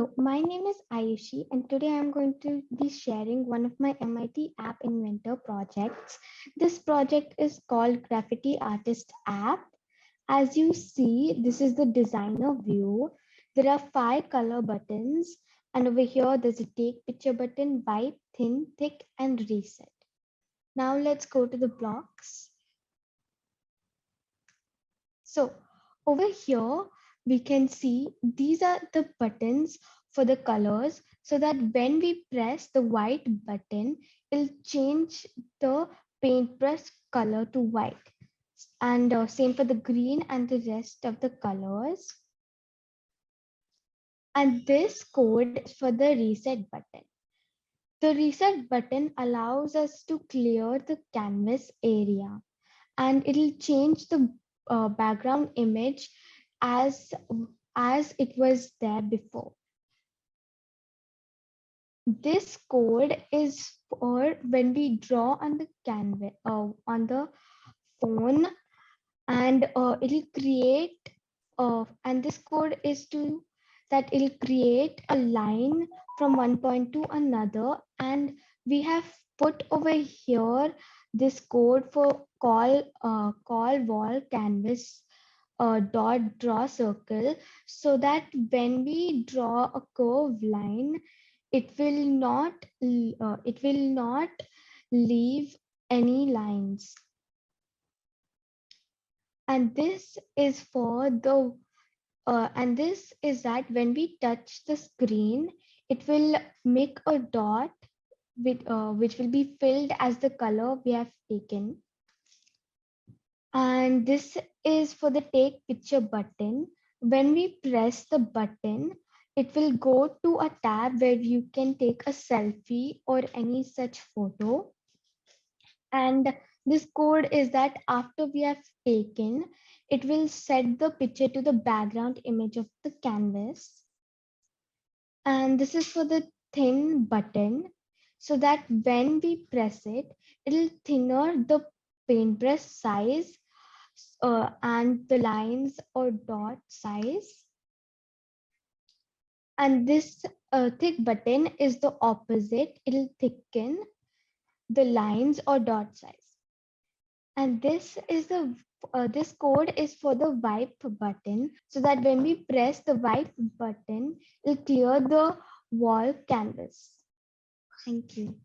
Hello, my name is Ayushi, and today I'm going to be sharing one of my MIT App Inventor projects. This project is called Graffiti Artist App. As you see, this is the designer view. There are 5 color buttons, and over here there's a take picture button, wipe, thin, thick, and reset. Now let's go to the blocks. So over here, we can see these are the buttons for the colors so that when we press the white button, it'll change the paintbrush color to white. And same for the green and the rest of the colors. And this code is for the reset button. The reset button allows us to clear the canvas area, and it'll change the background image as it was there before. This code is for when we draw on the canvas on the phone, and it'll create and this code is to that it'll create a line from one point to another, and we have put over here this code for call wall canvas dot draw circle, so that when we draw a curved line, it will not leave any lines. And this is for the and this is that when we touch the screen, it will make a dot with which will be filled as the color we have taken. And this is for the take picture button. When we press the button, it will go to a tab where you can take a selfie or any such photo. And this code is that after we have taken, it will set the picture to the background image of the canvas. And this is for the thin button, so that when we press it, it'll thinner the paintbrush size and the lines or dot size. And this thick button is the opposite. It'll thicken the lines or dot size. And this is the this code is for the wipe button, so that when we press the wipe button, it'll clear the wall canvas. Thank you.